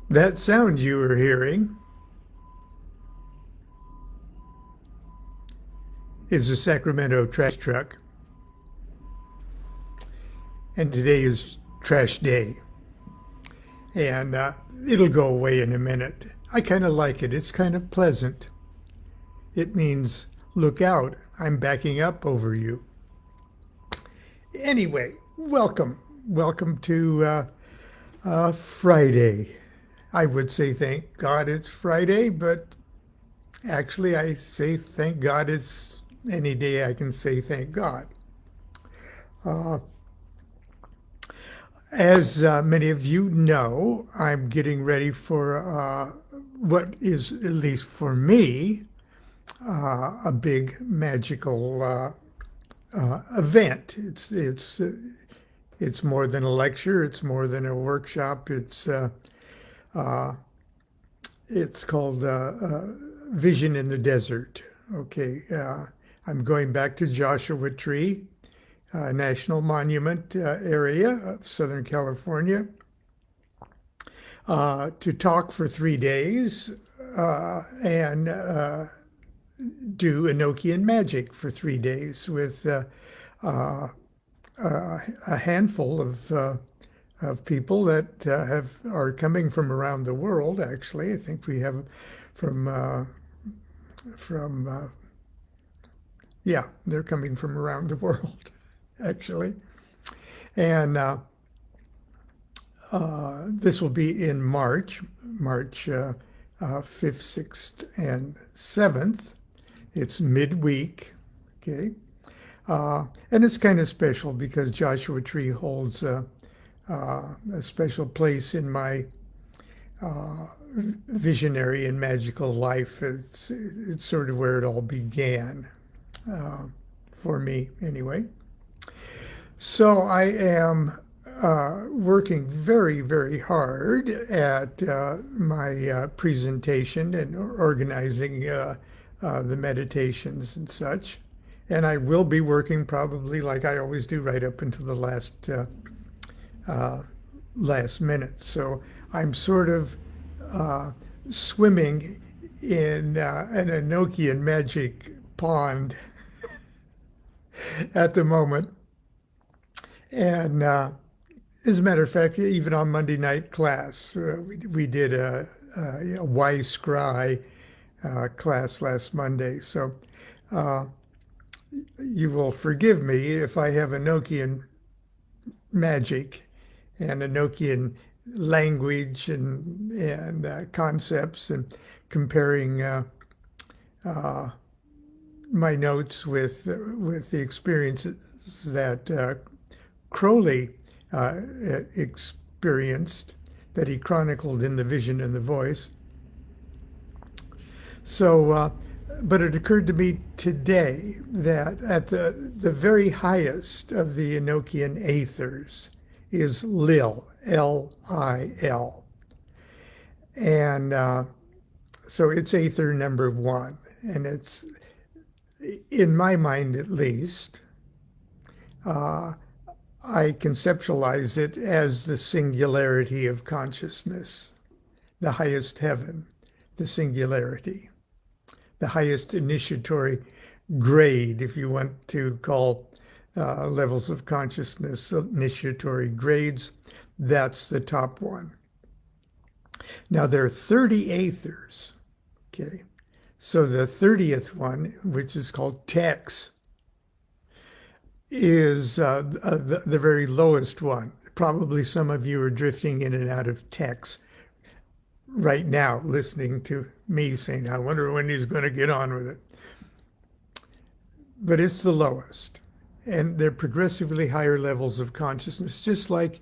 That sound you were hearing is a Sacramento trash truck, and today is trash day. And it'll go away in a minute. I kind of like it. It's kind of pleasant. It means, look out, I'm backing up over you. Anyway, welcome. Welcome to Friday. I would say thank God it's Friday, but actually I say thank God it's any day I can say thank God. As many of you know, I'm getting ready for what is, at least for me, a big magical event. It's more than a lecture. It's more than a workshop. It's called Vision in the Desert. Okay, I'm going back to Joshua Tree National Monument area of Southern California to talk for 3 days and do Enochian magic for 3 days with a handful of people that are coming from around the world. Actually, I think we have from yeah, they're coming from around the world, actually. And this will be in March 5th, 6th, and 7th. It's midweek, okay? And it's kind of special because Joshua Tree holds a special place in my visionary and magical life. It's sort of where it all began, for me anyway. So I am working very, very hard at my presentation and organizing the meditations and such. And I will be working probably like I always do right up until the last minute. So I'm sort of swimming in an Enochian magic pond at the moment. And as a matter of fact, even on Monday night class, we did a Y Scry class last Monday. So you will forgive me if I have Enochian magic and Enochian language and concepts and comparing my notes with the experiences that Crowley experienced, that he chronicled in The Vision and the Voice. So, but it occurred to me today that at the very highest of the Enochian aethers is Lil, L-I-L. And so it's aether number 1. And it's, in my mind at least, I conceptualize it as the singularity of consciousness, the highest heaven, the singularity, the highest initiatory grade, if you want to call levels of consciousness initiatory grades. That's the top one. Now there are 30 aethers, okay? So the 30th one, which is called Tex, is the very lowest one. Probably some of you are drifting in and out of Tex right now, listening to me saying, I wonder when he's going to get on with it. But it's the lowest. And they're progressively higher levels of consciousness, just like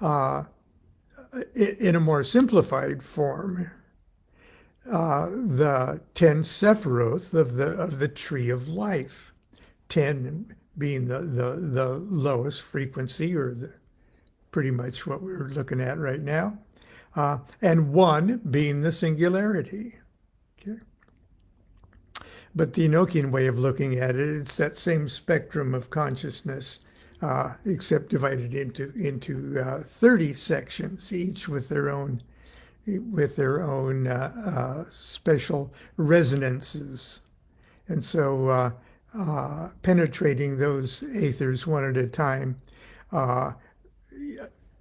in a more simplified form, the 10 Sephiroth of the tree of life, 10 being the lowest frequency, or pretty much what we're looking at right now, and 1 being the singularity. Okay. But the Enochian way of looking at it, it's that same spectrum of consciousness, except divided into 30 sections, each with their own with their own special resonances. And so penetrating those aethers one at a time, uh,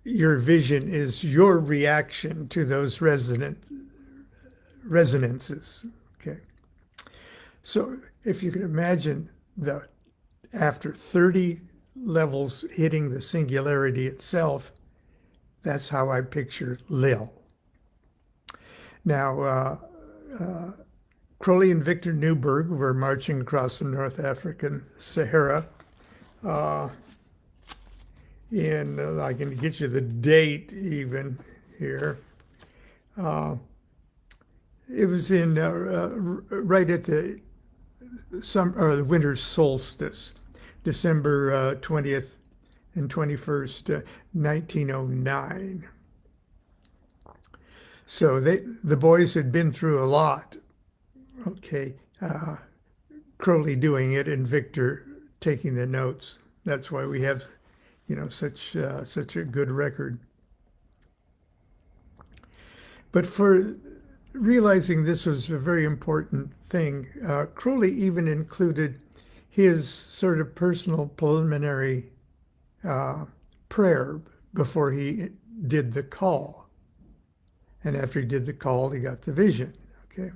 your vision is your reaction to those resonances. Okay. So if you can imagine that after 30 levels hitting the singularity itself, that's how I picture Lil. Now, Crowley and Victor Newberg were marching across the North African Sahara. I can get you the date even here. It was in right at the winter solstice, December 20th and 21st, 1909. So the boys had been through a lot. Okay, Crowley doing it and Victor taking the notes. That's why we have, such a good record. But for realizing this was a very important thing, Crowley even included his sort of personal preliminary prayer before he did the call. And after he did the call, he got the vision. Okay.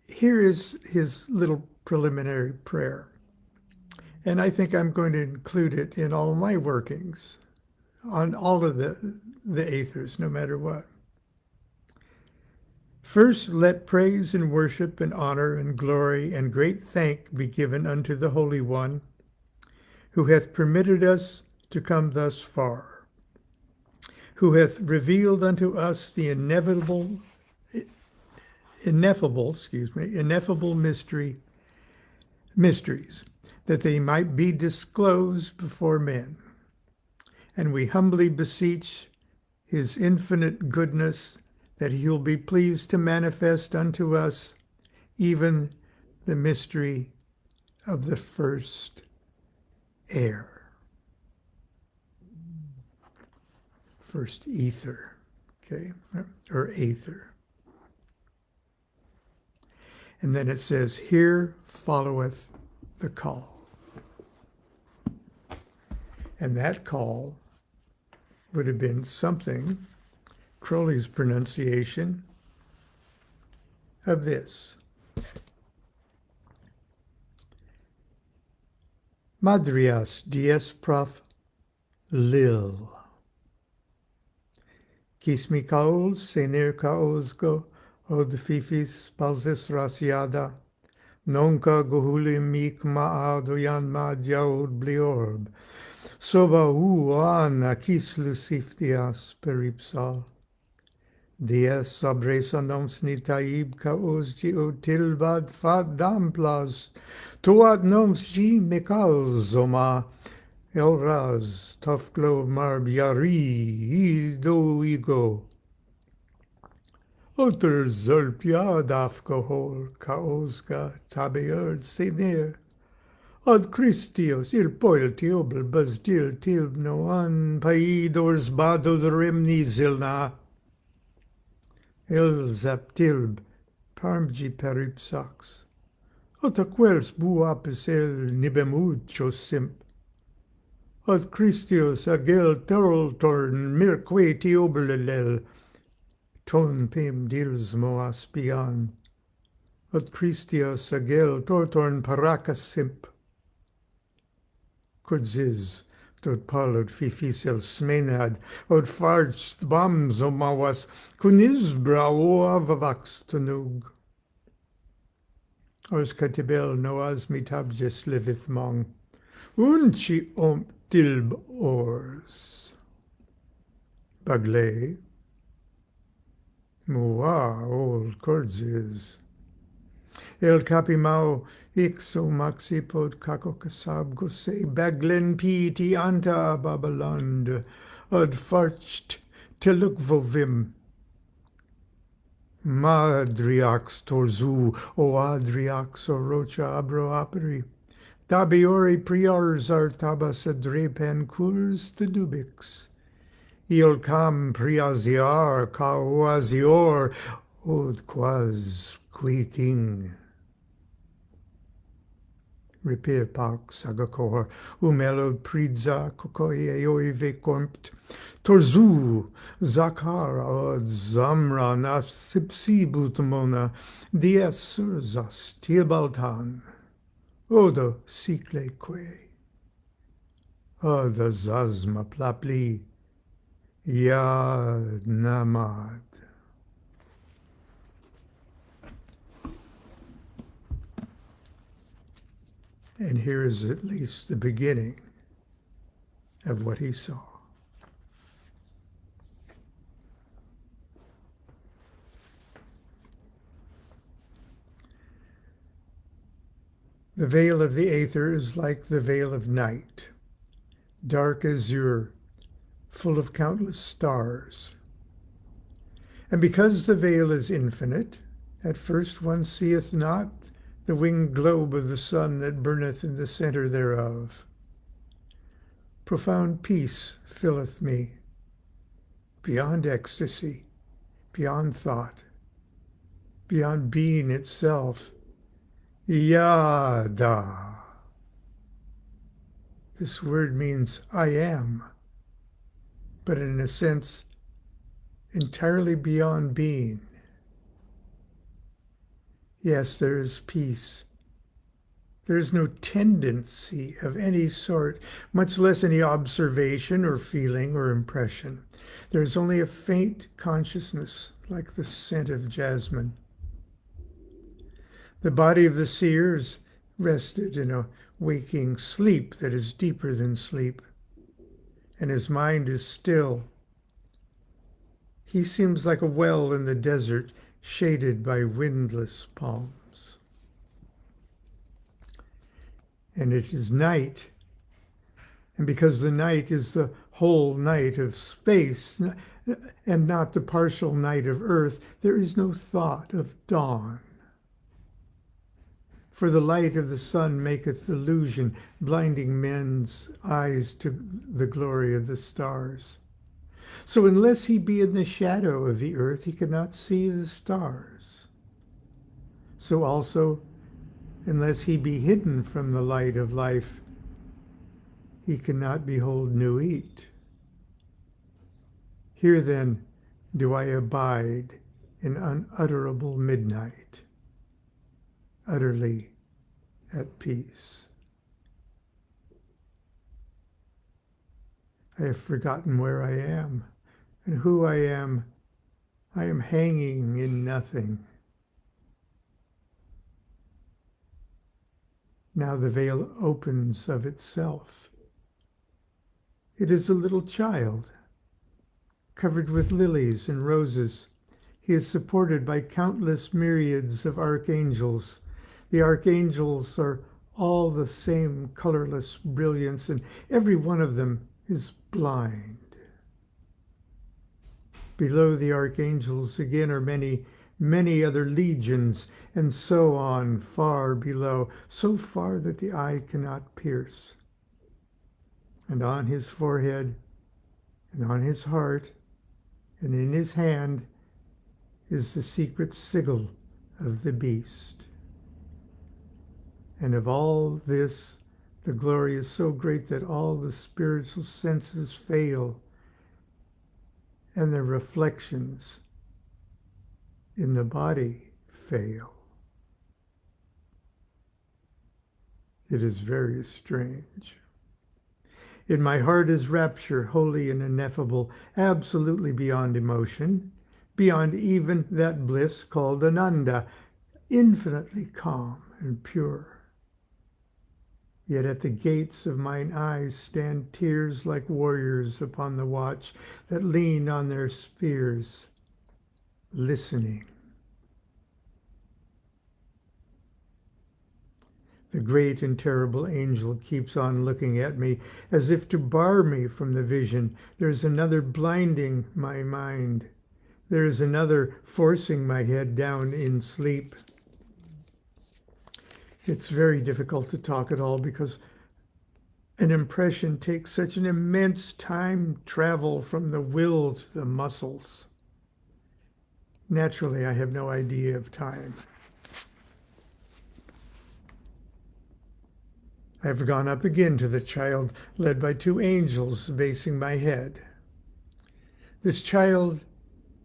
Here is his little preliminary prayer. And I think I'm going to include it in all my workings, on all of the aethers, no matter what. First, let praise and worship and honor and glory and great thank be given unto the Holy One, who hath permitted us to come thus far, who hath revealed unto us the ineffable mysteries, that they might be disclosed before men. And we humbly beseech his infinite goodness that he will be pleased to manifest unto us even the mystery of the first air. First ether, okay, or aether. And then it says, here followeth the call. And that call would have been something, Crowley's pronunciation of this. Madrias dies prof lil. Quis mi caol senir caosgo od fifis pausis rasiada, nonca gohulim mic maadoyan madiaod bliorb, soba ana quis luciftias peripsal. Dies sabresa noms nitaib caos geo tilbad fad damplas, toat noms gi mecal zoma, elras tofglo marbiari ido ego. Oter zolpiad afcohol caosga tabeerd senir. Ad Christios il poil tiobel basdil tilb noan paidors badod remni zilna. El zaptilb parmgi peripsax. Ota quels buapis el nibemud simp. Ad Christios agel toroltorn mirque tiobelel. Ton pim dils moaspian. Ad Christios agel tortorn paracas simp. Kudziz, dot palod fifisel smenad, od farch bams omawas, kunizbra oavavax tanug. Os katibel noas mitabjes livith mong, unchi tilb ors. Bagle, mua ol kordziz. El capimao ixo maxipod kakokasab gose baglen piti anta babaland ad farcht telukvovim. Madriax torzu o adriax o rocha abro aperi. Tabiori priors are tabas adrepan curs tedubix. Iolcam priasiar cauasior od quas quiting. Repair pax agacor, umelod pridza cocoieoive compt, torzu, zakara od zamra nasipsibut mona, dies urzas tilbaltan, odo cycleque, oda zazma plapli, ya namad. And here is at least the beginning of what he saw. The veil of the aether is like the veil of night, dark azure, full of countless stars. And because the veil is infinite, at first one seeth not the winged globe of the sun that burneth in the center thereof. Profound peace filleth me, beyond ecstasy, beyond thought, beyond being itself. Yada. This word means I am, but in a sense, entirely beyond being. Yes, there is peace. There is no tendency of any sort, much less any observation or feeling or impression. There is only a faint consciousness, like the scent of jasmine. The body of the seer is rested in a waking sleep that is deeper than sleep, and his mind is still. He seems like a well in the desert, shaded by windless palms. And it is night, and because the night is the whole night of space and not the partial night of earth, there is no thought of dawn. For the light of the sun maketh illusion, blinding men's eyes to the glory of the stars. So unless he be in the shadow of the earth, he cannot see the stars. So also, unless he be hidden from the light of life, he cannot behold Nuit. Here then do I abide in unutterable midnight, utterly at peace. I have forgotten where I am and who I am. I am hanging in nothing. Now the veil opens of itself. It is a little child, covered with lilies and roses. He is supported by countless myriads of archangels. The archangels are all the same colorless brilliance, and every one of them is blind. Below the archangels again are many, many other legions, and so on far below, so far that the eye cannot pierce. And on his forehead, and on his heart, and in his hand is the secret sigil of the beast. And of all this, the glory is so great that all the spiritual senses fail, and the reflections in the body fail. It is very strange. In my heart is rapture, holy and ineffable, absolutely beyond emotion, beyond even that bliss called Ananda, infinitely calm and pure. Yet at the gates of mine eyes stand tears like warriors upon the watch that lean on their spears, listening. The great and terrible angel keeps on looking at me as if to bar me from the vision. There's another blinding my mind. There is another forcing my head down in sleep. It's very difficult to talk at all because An impression takes such an immense time travel from the will to the muscles. Naturally, I have no idea of time. I have gone up again to the child, led by two angels basing my head. This child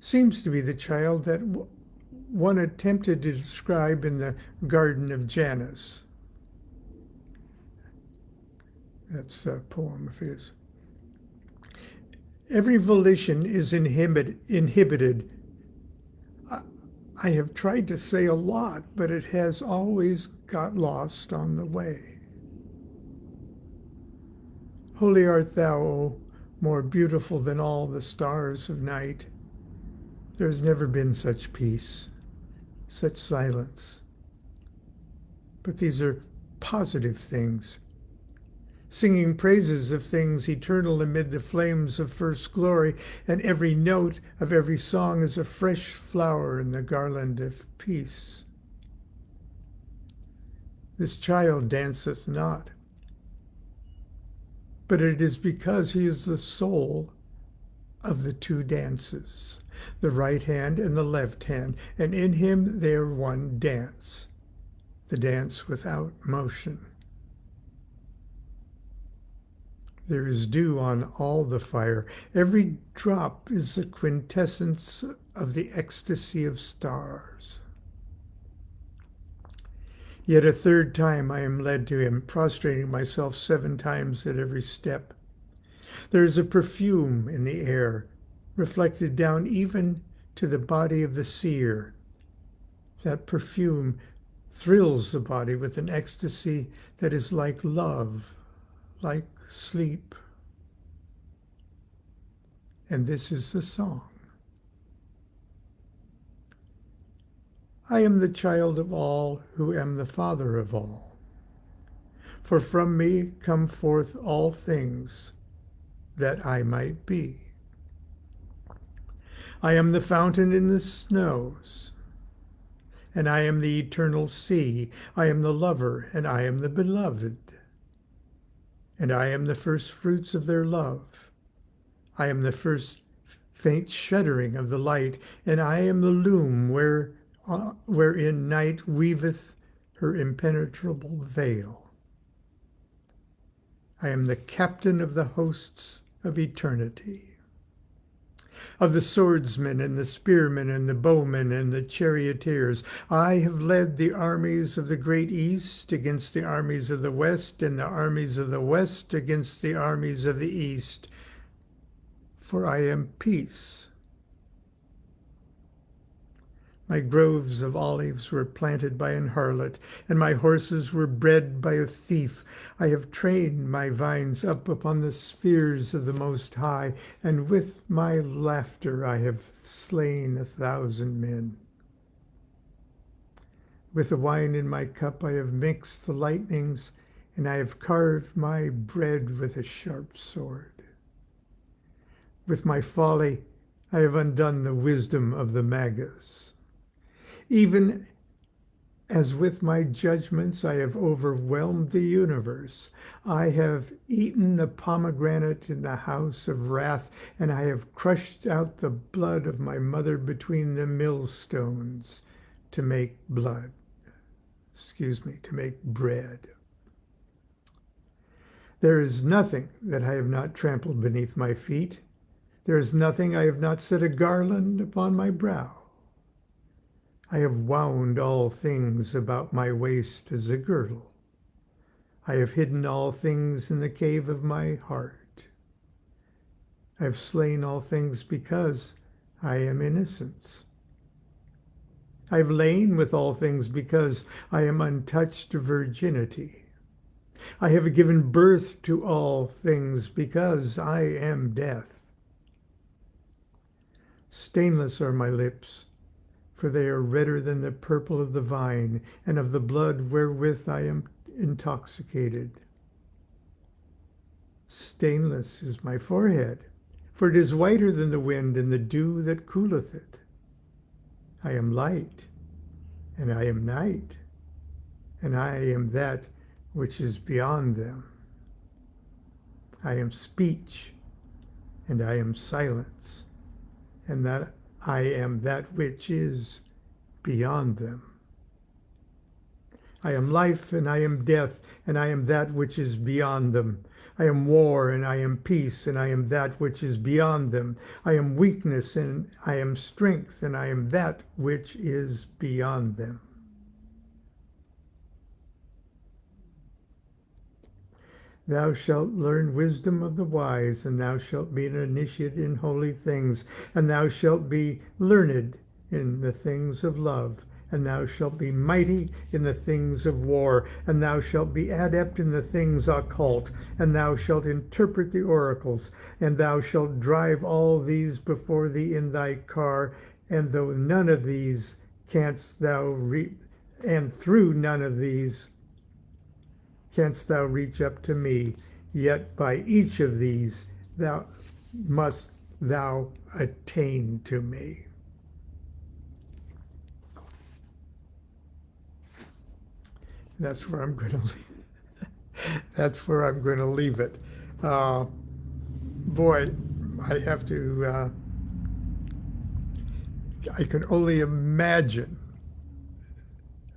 seems to be the child that one attempted to describe in the Garden of Janus. That's a poem of his. Every volition is inhibited. I have tried to say a lot, but it has always got lost on the way. Holy art thou, O more beautiful than all the stars of night. There has never been such peace, such silence. But these are positive things, singing praises of things eternal amid the flames of first glory, and every note of every song is a fresh flower in the garland of peace. This child danceth not, but it is because he is the soul of the two dances, the right hand and the left hand, and in him they are one dance, the dance without motion. There is dew on all the fire. Every drop is the quintessence of the ecstasy of stars. Yet a third time I am led to him, prostrating myself 7 times at every step. There is a perfume in the air, reflected down even to the body of the seer. That perfume thrills the body with an ecstasy that is like love, like sleep. And this is the song. I am the child of all, who am the father of all. For from me come forth all things, that I might be. I am the fountain in the snows, and I am the eternal sea. I am the lover, and I am the beloved. And I am the first fruits of their love. I am the first faint shuddering of the light, and I am the loom wherein night weaveth her impenetrable veil. I am the captain of the hosts of eternity, of the swordsmen and the spearmen and the bowmen and the charioteers. I have led the armies of the great east against the armies of the west, and the armies of the west against the armies of the east. For I am peace. My groves of olives were planted by an harlot, and my horses were bred by a thief. I have trained my vines up upon the spheres of the Most High, and with my laughter I have slain 1,000 men. With the wine in my cup I have mixed the lightnings, and I have carved my bread with a sharp sword. With my folly I have undone the wisdom of the Magas. Even as with my judgments I have overwhelmed the universe, I have eaten the pomegranate in the house of wrath, and I have crushed out the blood of my mother between the millstones to make to make bread. There is nothing that I have not trampled beneath my feet. There is nothing I have not set a garland upon my brow. I have wound all things about my waist as a girdle. I have hidden all things in the cave of my heart. I have slain all things because I am innocence. I have lain with all things because I am untouched virginity. I have given birth to all things because I am death. Stainless are my lips, for they are redder than the purple of the vine, and of the blood wherewith I am intoxicated. Stainless is my forehead, for it is whiter than the wind and the dew that cooleth it. I am light, and I am night, and I am that which is beyond them. I am speech, and I am silence, and that I am that which is beyond them. I am life, and I am death, and I am that which is beyond them. I am war, and I am peace, and I am that which is beyond them. I am weakness, and I am strength, and I am that which is beyond them. Thou shalt learn wisdom of the wise, and thou shalt be an initiate in holy things, and thou shalt be learned in the things of love, and thou shalt be mighty in the things of war, and thou shalt be adept in the things occult, and thou shalt interpret the oracles, and thou shalt drive all these before thee in thy car, and though none of these canst thou and through none of these canst thou reach up to me, yet by each of these must thou attain to me. That's where I'm going to leave. That's where I'm going to leave it. Boy, I have to. I can only imagine.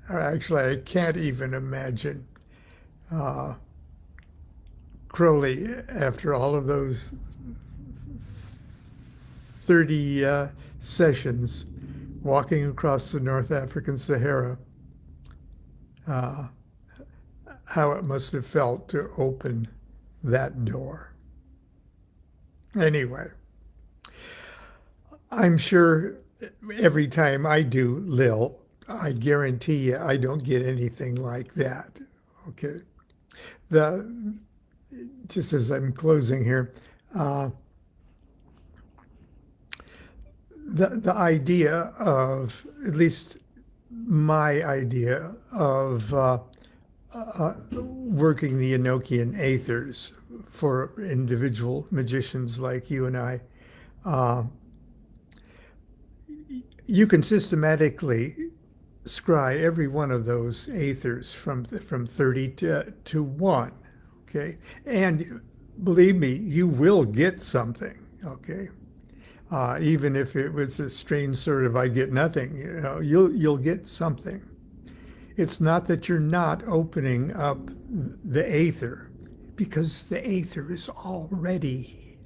Actually, I can't even imagine Crowley after all of those 30 sessions walking across the North African Sahara. How it must have felt to open that door. Anyway, I'm sure every time I do Lil, I guarantee you I don't get anything like that. Okay. Just as I'm closing here, the idea of, at least my idea of working the Enochian aethers for individual magicians like you and I, you can systematically scry every one of those aethers from 30 to 1, okay? And believe me, you will get something, okay? Even if it was a strange sort of I get nothing, you'll get something. It's not that you're not opening up the aether, because the aether is already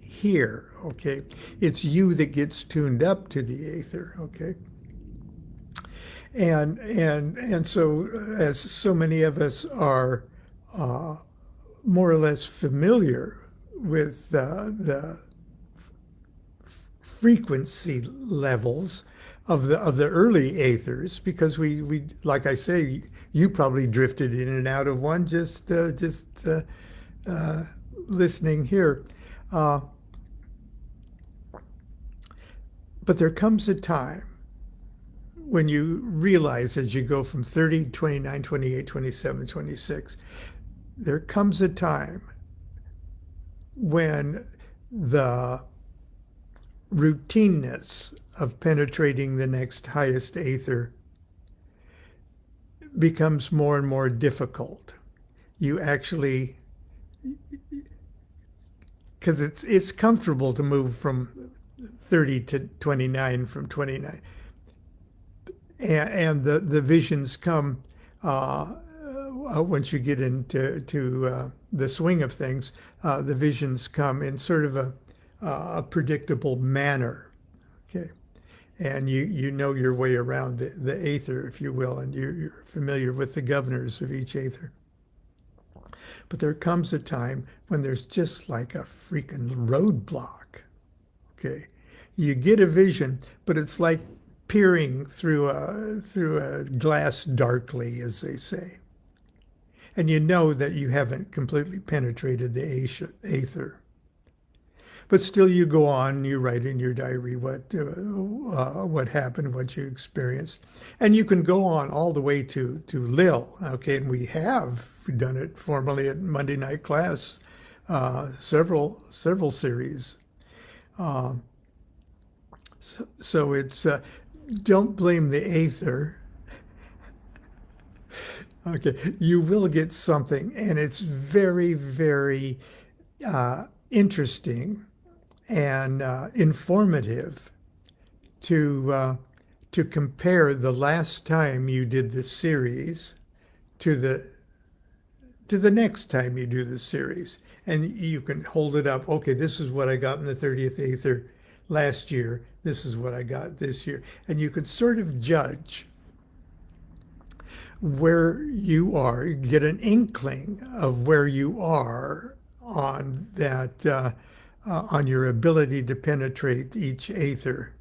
here, okay? It's you that gets tuned up to the aether, okay? And so, as so many of us are more or less familiar with the frequency levels of the early aethers, because we like I say, you probably drifted in and out of one just listening here. But there comes a time when you realize, as you go from 30, 29, 28, 27, 26, there comes a time when the routineness of penetrating the next highest aether becomes more and more difficult. You actually, because it's comfortable to move from 30 to 29, from 29. And the visions come once you get into the swing of things. The visions come in sort of a predictable manner, okay? And you know your way around the aether, if you will, and you're familiar with the governors of each aether. But there comes a time when there's just like a freaking roadblock, okay? You get a vision, but it's like peering through a glass darkly, as they say. And you know that you haven't completely penetrated the aether. But still you go on, you write in your diary what happened, what you experienced. And you can go on all the way to Lil, okay? And we have done it formally at Monday Night Class, several series. So it's, don't blame the aether. Okay, you will get something, and it's very, very interesting and informative to compare the last time you did the series to the next time you do the series. And you can hold it up. Okay, this is what I got in the 30th Aether last year. This is what I got this year. And you could sort of judge where you are, get an inkling of where you are on that, on your ability to penetrate each Aether.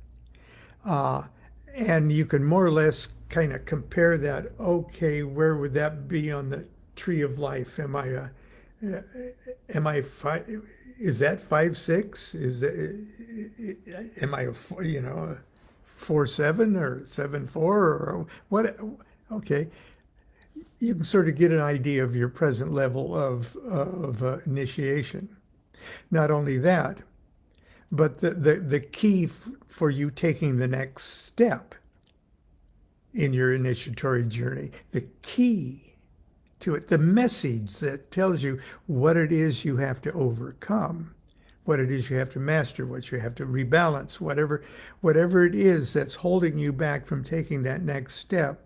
And you can more or less kind of compare that. Okay, where would that be on the tree of life? Am I five? Is that 5'6"? Am I a 4'7" or 7'4" or what? Okay, you can sort of get an idea of your present level of initiation. Not only that, but the key for you taking the next step in your initiatory journey, the key to it, the message that tells you what it is you have to overcome, what it is you have to master, what you have to rebalance, whatever it is that's holding you back from taking that next step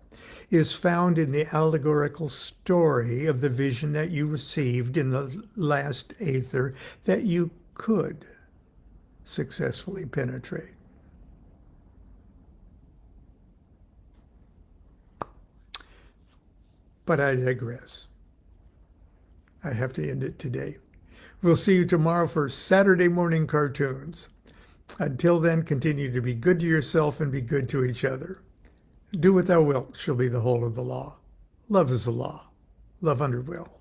is found in the allegorical story of the vision that you received in the last Aether that you could successfully penetrate. But I digress. I have to end it today. We'll see you tomorrow for Saturday morning cartoons. Until then, continue to be good to yourself and be good to each other. Do what thou wilt shall be the whole of the law. Love is the law. Love under will.